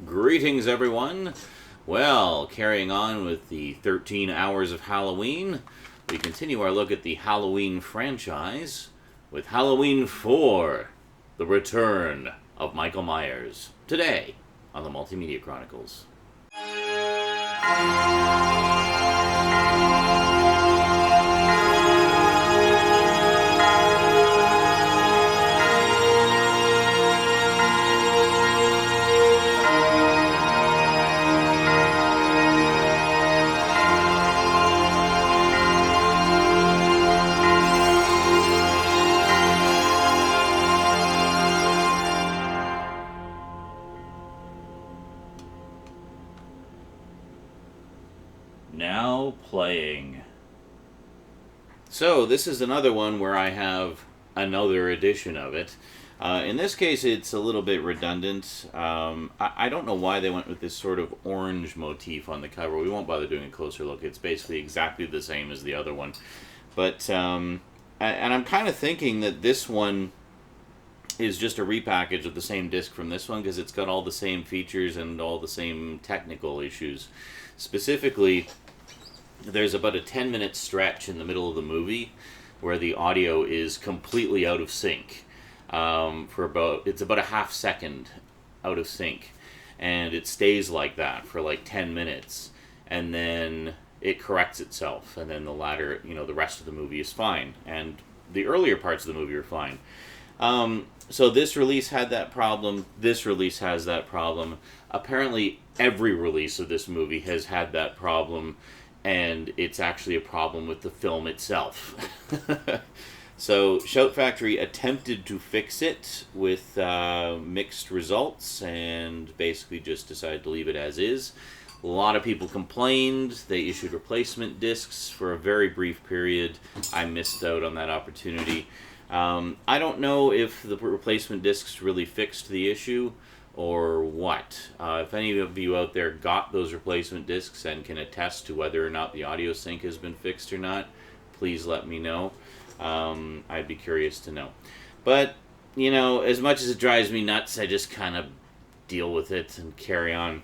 Greetings, everyone. Well, carrying on with the 13 hours of Halloween, we continue our look at the Halloween franchise with Halloween 4, The Return of Michael Myers, today on the Multimedia Chronicles. Now playing. So this is another one where I have another edition of it. In this case, it's a little bit redundant. I don't know why they went with this sort of orange motif on the cover. We won't bother doing a closer look. It's basically exactly the same as the other one. But, and I'm kind of thinking that this one is just a repackage of the same disc from this one because it's got all the same features and all the same technical issues. Specifically, there's about a 10-minute stretch in the middle of the movie where the audio is completely out of sync. It's about a half second out of sync, and it stays like that for like 10 minutes, and then it corrects itself, and then the rest of the movie is fine, and the earlier parts of the movie are fine. So this release had that problem. This release has that problem. Apparently, every release of this movie has had that problem, and it's actually a problem with the film itself. So Shout Factory attempted to fix it with mixed results, and basically just decided to leave it as is. A lot of people complained. They issued replacement discs for a very brief period. I missed out on that opportunity. I don't know if the replacement discs really fixed the issue or what. If any of you out there got those replacement discs and can attest to whether or not the audio sync has been fixed or not, please let me know. I'd be curious to know. But, as much as it drives me nuts, I just kind of deal with it and carry on.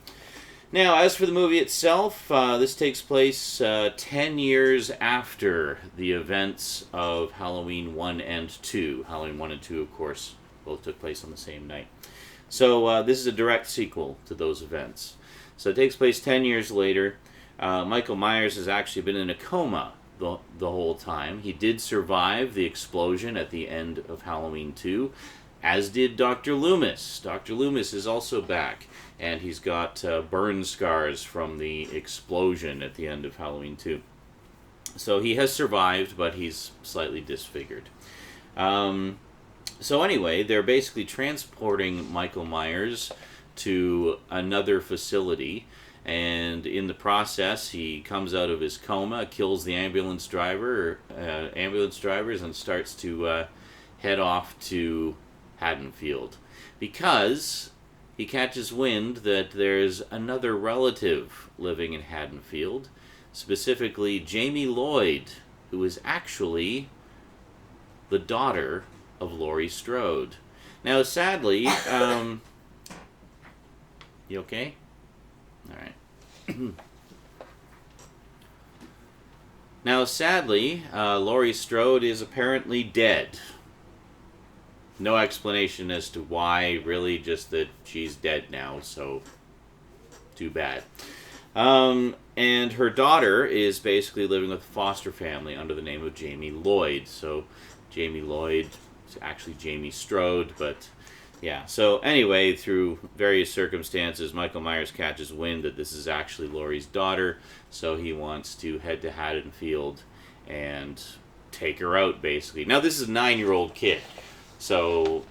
Now, as for the movie itself, this takes place 10 years after the events of Halloween 1 and 2. Halloween 1 and 2, of course, both took place on the same night. So this is a direct sequel to those events. So it takes place 10 years later. Michael Myers has actually been in a coma the whole time. He did survive the explosion at the end of Halloween 2, as did Dr. Loomis. Dr. Loomis is also back, and he's got burn scars from the explosion at the end of Halloween 2. So he has survived, but he's slightly disfigured. So anyway, they're basically transporting Michael Myers to another facility, and in the process, he comes out of his coma, kills the ambulance drivers, and starts to head off to Haddonfield, because he catches wind that there's another relative living in Haddonfield, specifically Jamie Lloyd, who is actually the daughter of Laurie Strode. Now, sadly, you okay? All right. Now, sadly, Laurie Strode is apparently dead. No explanation as to why, really, just that she's dead now, so too bad. And her daughter is basically living with a foster family under the name of Jamie Lloyd. So Jamie Lloyd is actually Jamie Strode, but yeah. So anyway, through various circumstances, Michael Myers catches wind that this is actually Laurie's daughter, so he wants to head to Haddonfield and take her out, basically. Now, this is a 9-year-old kid. So,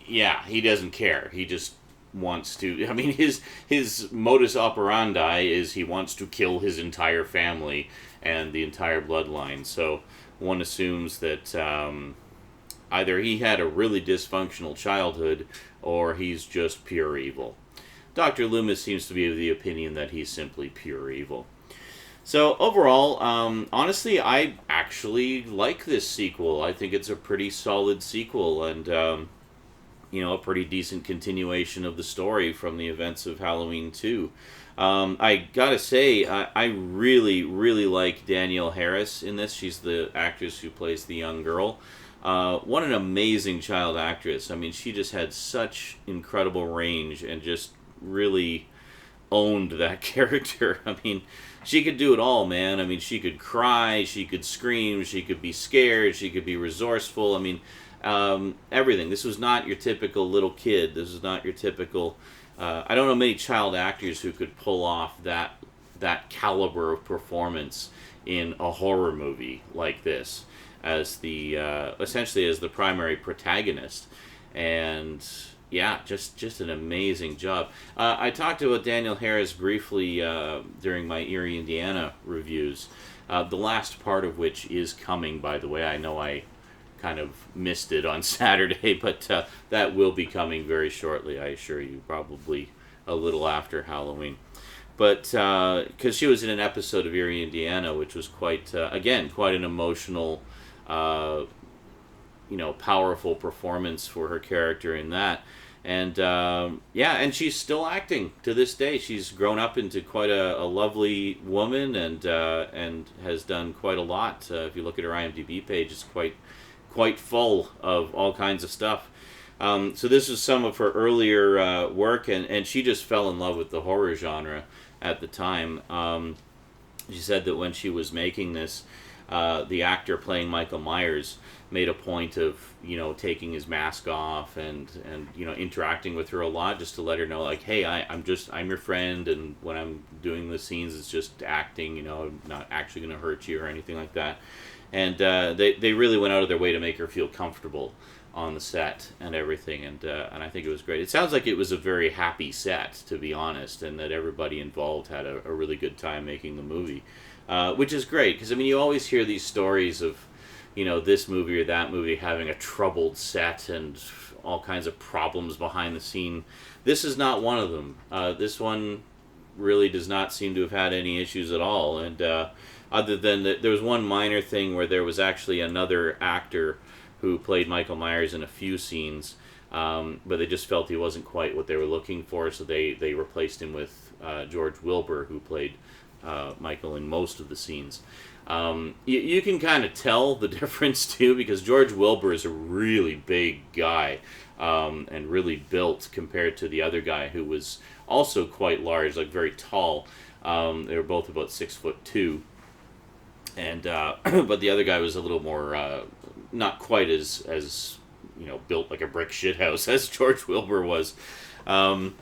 yeah, he doesn't care. He just wants to... I mean, his modus operandi is he wants to kill his entire family and the entire bloodline. So, one assumes that either he had a really dysfunctional childhood or he's just pure evil. Dr. Loomis seems to be of the opinion that he's simply pure evil. So overall, honestly, I actually like this sequel. I think it's a pretty solid sequel, and a pretty decent continuation of the story from the events of Halloween 2. I gotta say, I really, really like Danielle Harris in this. She's the actress who plays the young girl. What an amazing child actress. I mean, she just had such incredible range and just really owned that character. I mean, she could do it all, man. I mean, she could cry, she could scream, she could be scared, she could be resourceful. I mean, everything. This was not your typical little kid. This is not your typical. I don't know many child actors who could pull off that caliber of performance in a horror movie like this, as the essentially as the primary protagonist. And yeah, just an amazing job. I talked about Danielle Harris briefly during my Erie, Indiana reviews, the last part of which is coming, by the way. I know I kind of missed it on Saturday, but that will be coming very shortly, I assure you, probably a little after Halloween. But because she was in an episode of Erie, Indiana, which was quite an emotional, powerful performance for her character in that. And and she's still acting to this day. She's grown up into quite a lovely woman, and has done quite a lot. If you look at her IMDb page, it's quite full of all kinds of stuff. So this is some of her earlier work, and she just fell in love with the horror genre at the time. She said that when she was making this, the actor playing Michael Myers made a point of taking his mask off and interacting with her a lot, just to let her know, like, hey, I'm your friend, and when I'm doing the scenes, it's just acting. I'm not actually going to hurt you or anything like that. And they really went out of their way to make her feel comfortable on the set and everything, and I think it was great. It sounds like it was a very happy set, to be honest, and that everybody involved had a really good time making the movie, which is great, because I mean, you always hear these stories of this movie or that movie having a troubled set and all kinds of problems behind the scene. This is not one of them. This one really does not seem to have had any issues at all, and other than that, there was one minor thing where there was actually another actor who played Michael Myers in a few scenes, but they just felt he wasn't quite what they were looking for, so they replaced him with George Wilbur, who played Michael in most of the scenes. You can kind of tell the difference too, because George Wilbur is a really big guy, and really built compared to the other guy, who was also quite large, like very tall. They were both about 6'2", and but the other guy was a little more not quite as built like a brick shithouse as George Wilbur was. And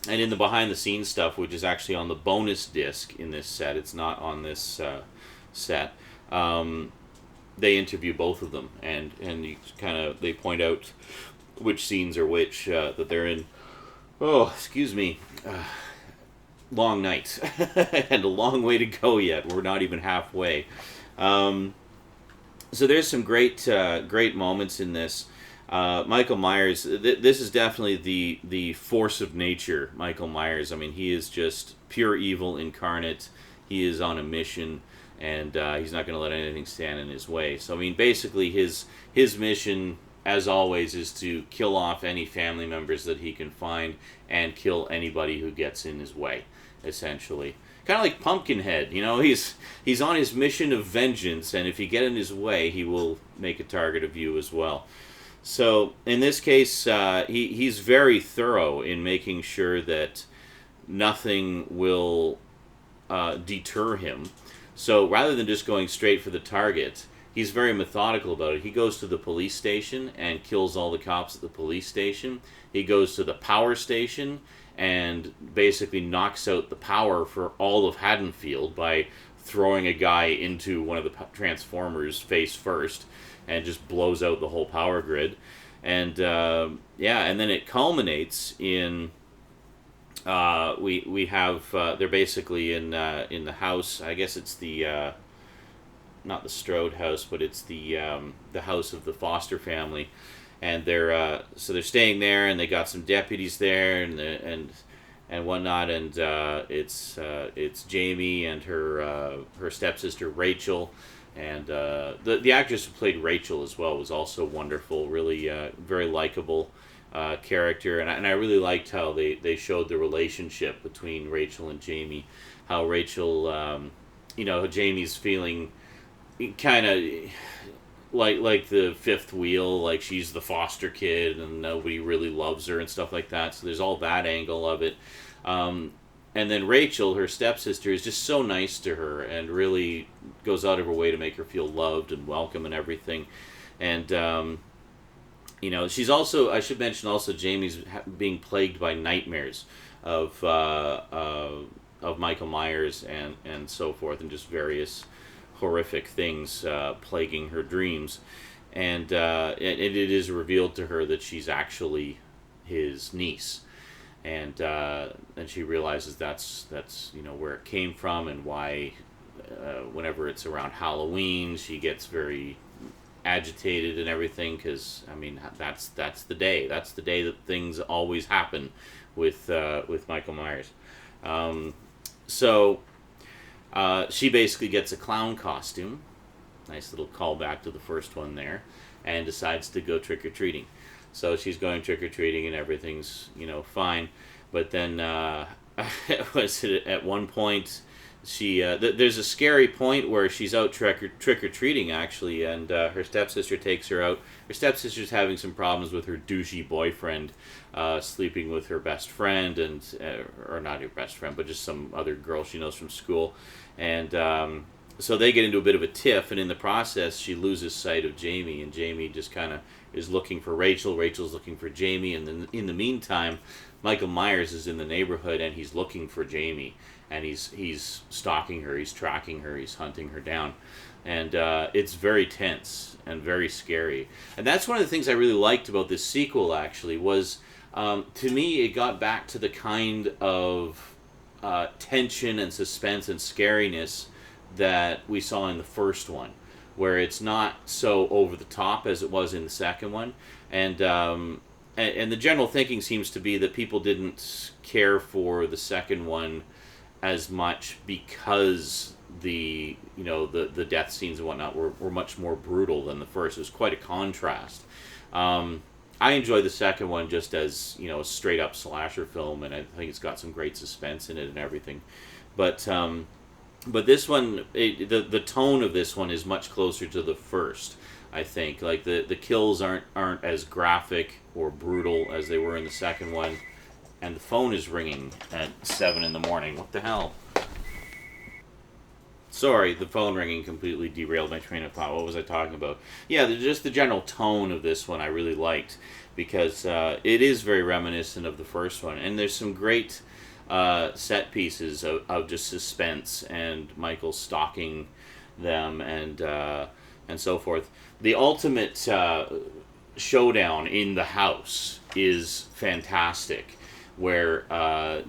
in the behind the scenes stuff, which is actually on the bonus disc in this set, it's not on this set. They interview both of them, and they point out which scenes are which that they're in. Oh, excuse me. Long night and a long way to go yet. We're not even halfway. So there's some great moments in this. Michael Myers, this is definitely the force of nature, Michael Myers. I mean, he is just pure evil incarnate. He is on a mission, and he's not going to let anything stand in his way. So, I mean, basically his mission, as always, is to kill off any family members that he can find and kill anybody who gets in his way, essentially. Kind of like Pumpkinhead, he's on his mission of vengeance, and if you get in his way, he will make a target of you as well. So, in this case, he's very thorough in making sure that nothing will deter him. So, rather than just going straight for the target, he's very methodical about it. He goes to the police station and kills all the cops at the police station. He goes to the power station and basically knocks out the power for all of Haddonfield by throwing a guy into one of the transformers face first, and just blows out the whole power grid. And and then it culminates in we have they're basically in the house. I guess it's the not the Strode house, but it's the house of the Foster family. And they're staying there, and they got some deputies there, and whatnot, and it's Jamie and her stepsister Rachel, and the actress who played Rachel as well was also wonderful, really very likable, character, and I really liked how they showed the relationship between Rachel and Jamie. How Rachel, Jamie's feeling kind of like the fifth wheel, like she's the foster kid and nobody really loves her and stuff like that. So there's all that angle of it. And then Rachel, her stepsister, is just so nice to her and really goes out of her way to make her feel loved and welcome and everything. And she's also, I should mention also, Jamie's being plagued by nightmares of Michael Myers and so forth, and just various horrific things plaguing her dreams. And it is revealed to her that she's actually his niece. And she realizes that's where it came from, and why whenever it's around Halloween she gets very agitated and everything, because that's the day that things always happen with Michael Myers. So she basically gets a clown costume, nice little callback to the first one there, and decides to go trick-or-treating. So she's going trick-or-treating and everything's, fine. But then, at one point, there's a scary point where she's out trick-or-treating, actually, and her stepsister takes her out. Her stepsister's having some problems with her douchey boyfriend, sleeping with her best friend, or not her best friend, but just some other girl she knows from school. And so they get into a bit of a tiff, and in the process, she loses sight of Jamie, and Jamie just kind of is looking for Rachel. Rachel's looking for Jamie, and then in the meantime, Michael Myers is in the neighborhood, and he's looking for Jamie, and he's stalking her, he's tracking her, he's hunting her down, and it's very tense and very scary. And that's one of the things I really liked about this sequel, actually, was to me it got back to the kind of tension and suspense and scariness that we saw in the first one, where it's not so over the top as it was in the second one. And the general thinking seems to be that people didn't care for the second one as much because the death scenes and whatnot were much more brutal than the first. It was quite a contrast. I enjoy the second one just as, a straight up slasher film, and I think it's got some great suspense in it and everything. But this one, the tone of this one is much closer to the first, I think. Like the kills aren't as graphic or brutal as they were in the second one. And the phone is ringing at 7 in the morning. What the hell? Sorry, the phone ringing completely derailed my train of thought. What was I talking about? Yeah, just the general tone of this one I really liked, because it is very reminiscent of the first one. And there's some great set pieces of just suspense and Michael stalking them and so forth. The ultimate showdown in the house is fantastic, where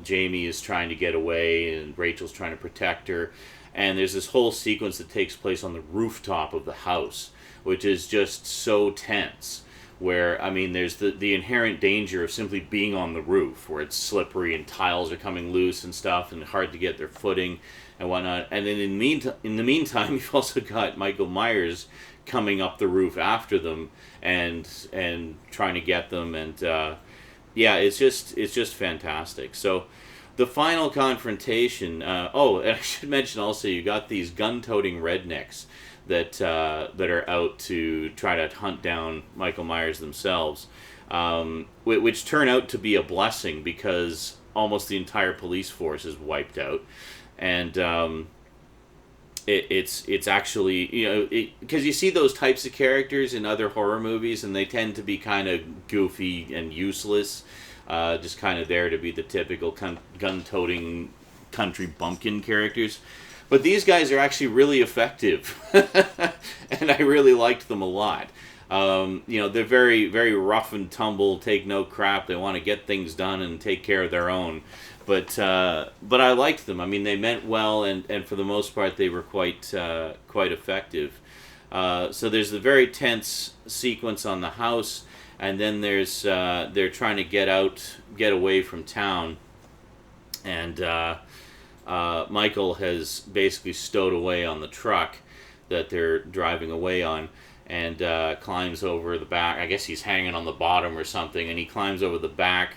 Jamie is trying to get away and Rachel's trying to protect her, and there's this whole sequence that takes place on the rooftop of the house, which is just so tense, where, there's the inherent danger of simply being on the roof, where it's slippery and tiles are coming loose and stuff, and hard to get their footing and whatnot. And then in the meantime, you've also got Michael Myers coming up the roof after them and trying to get them, and it's just fantastic. So the final confrontation. And I should mention also, you got these gun-toting rednecks that are out to try to hunt down Michael Myers themselves, which turn out to be a blessing, because almost the entire police force is wiped out, and it's actually, because you see those types of characters in other horror movies, and they tend to be kind of goofy and useless, just kind of there to be the typical gun-toting country bumpkin characters. But these guys are actually really effective, and I really liked them a lot. They're very, very rough and tumble, take no crap. They want to get things done and take care of their own. But I liked them. They meant well, and for the most part, they were quite effective. So there's the very tense sequence on the house, and then there's they're trying to get away from town, and Michael has basically stowed away on the truck that they're driving away on, and climbs over the back. I guess he's hanging on the bottom or something, and he climbs over the back,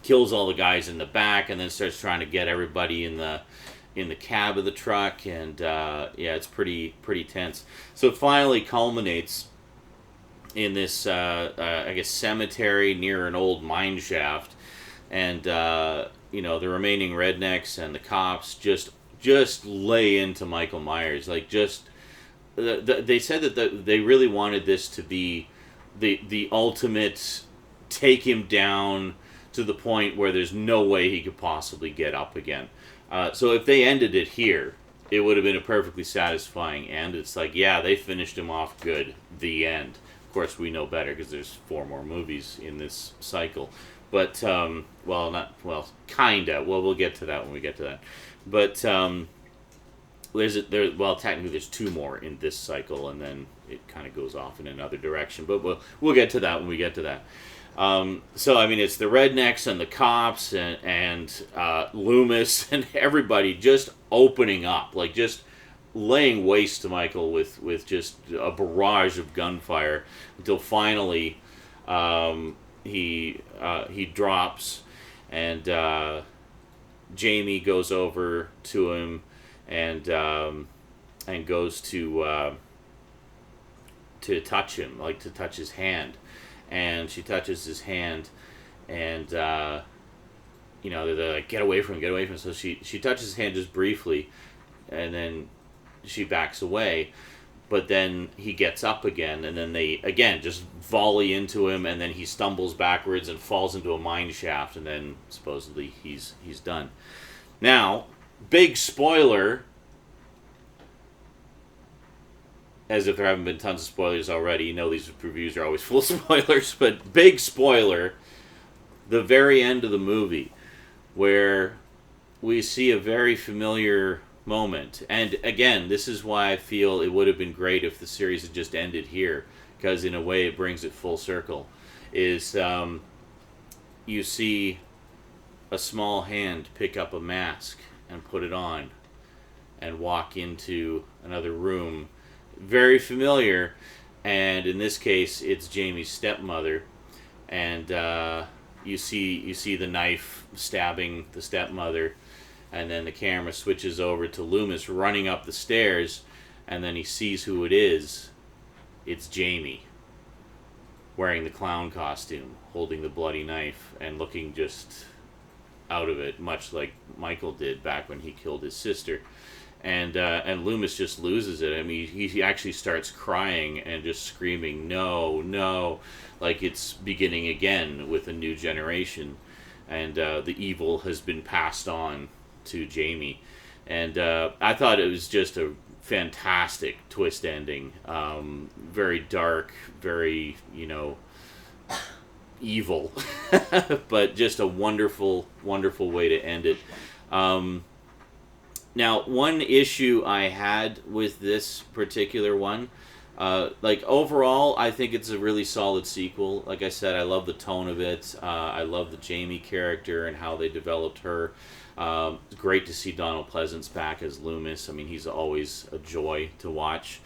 kills all the guys in the back, and then starts trying to get everybody in the cab of the truck. And yeah, it's pretty tense. So it finally culminates in this I guess cemetery near an old mine shaft, and you know, the remaining rednecks and the cops just lay into Michael Myers. Like, just they said that they really wanted this to be the ultimate take him down to the point where there's no way he could possibly get up again. So if they ended it here, it would have been a perfectly satisfying end. It's like, yeah, they finished him off good. The end. Of course, we know better because there's 4 more movies in this cycle. But kinda. Well, we'll get to that when we get to that. But technically there's 2 more in this cycle, and then it kind of goes off in another direction. But we'll get to that when we get to that. So I mean, it's the rednecks and the cops and Loomis and everybody just opening up, like just laying waste to Michael with just a barrage of gunfire until finally he drops, and Jamie goes over to him and goes to touch him, like to touch his hand. And she touches his hand, and you know, they're like, get away from him. So she touches his hand just briefly, and then she backs away. But then he gets up again, and then they again just volley into him, and then he stumbles backwards and falls into a mine shaft, and then supposedly he's done. Now, big spoiler. As if there haven't been tons of spoilers already. You know, these reviews are always full of spoilers, but big spoiler, the very end of the movie, where we see a very familiar moment. And again, this is why I feel it would have been great if the series had just ended here, because in a way it brings it full circle, is you see a small hand pick up a mask and put it on and walk into another room. Very familiar, and in this case, it's Jamie's stepmother, and you see the knife stabbing the stepmother, and then the camera switches over to Loomis running up the stairs, and then he sees who it is. It's Jamie, wearing the clown costume, holding the bloody knife, and looking just out of it, much like Michael did back when he killed his sister. And Loomis just loses it. I mean, he actually starts crying and just screaming, "No, no," like it's beginning again with a new generation, and the evil has been passed on to Jamie. And I thought it was just a fantastic twist ending. Very dark, very, you know, evil, but just a wonderful, wonderful way to end it. Now, one issue I had with this particular one, like overall, I think it's a really solid sequel. Like I said, I love the tone of it. I love the Jamie character and how they developed her. It's great to see Donald Pleasance back as Loomis. I mean, he's always a joy to watch.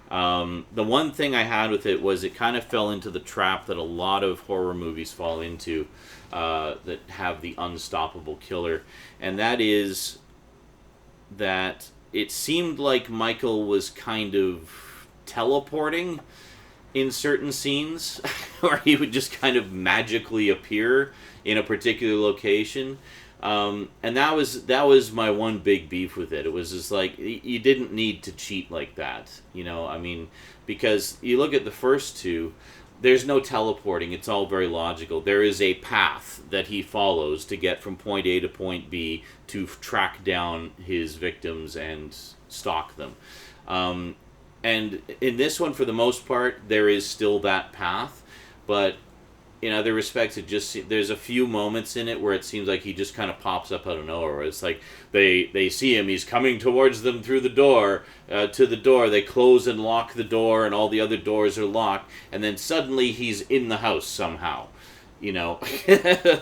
The one thing I had with it was it kind of fell into the trap that a lot of horror movies fall into, that have the unstoppable killer, and that is that it seemed like Michael was kind of teleporting in certain scenes, or he would just kind of magically appear in a particular location. And that was my one big beef with it. It was just like, you didn't need to cheat like that, you know. I mean, because you look at the first two, there's no teleporting. It's all very logical. There is a path that he follows to get from point A to point B to track down his victims and stalk them. And in this one, for the most part, there is still that path, but in other respects, there's a few moments in it where it seems like he just kind of pops up out of nowhere. It's like they see him, he's coming towards them through the door, to the door. They close and lock the door, and all the other doors are locked, and then suddenly he's in the house somehow. You know,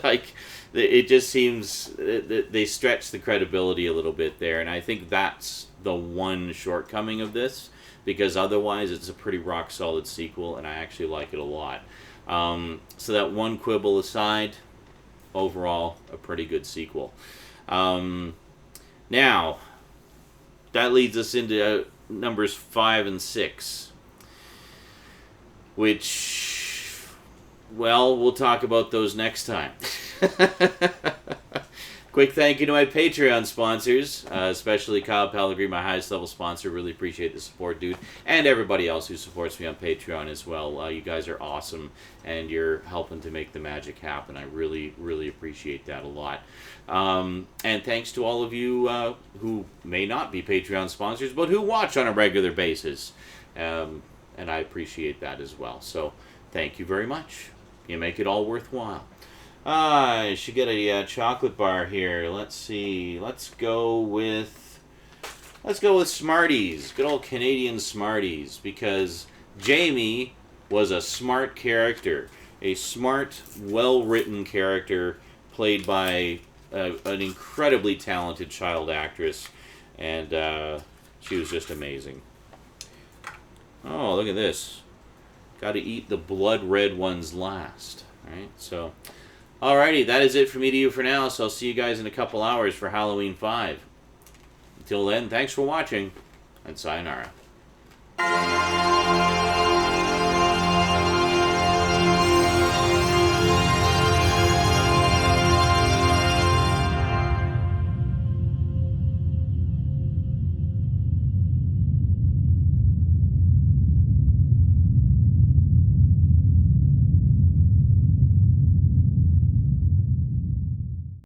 like it just seems they stretch the credibility a little bit there, and I think that's the one shortcoming of this. because otherwise it's a pretty rock solid sequel, and I actually like it a lot. So that one quibble aside, overall a pretty good sequel. Now, that leads us into numbers 5 and 6, which, well, we'll talk about those next time. Quick thank you to my Patreon sponsors, especially Kyle Pellegrini, my highest level sponsor. Really appreciate the support, dude. And everybody else who supports me on Patreon as well. You guys are awesome, and you're helping to make the magic happen. I really, really appreciate that a lot. And thanks to all of you who may not be Patreon sponsors, but who watch on a regular basis. And I appreciate that as well. So thank you very much. You make it all worthwhile. I should get a chocolate bar here. Let's see. Let's go with Smarties. Good old Canadian Smarties, because Jamie was a smart character, a smart, well-written character played by an incredibly talented child actress, and she was just amazing. Oh, look at this. Got to eat the blood red ones last, right? So. Alrighty, that is it for me to you for now, so I'll see you guys in a couple hours for Halloween 5. Until then, thanks for watching, and sayonara.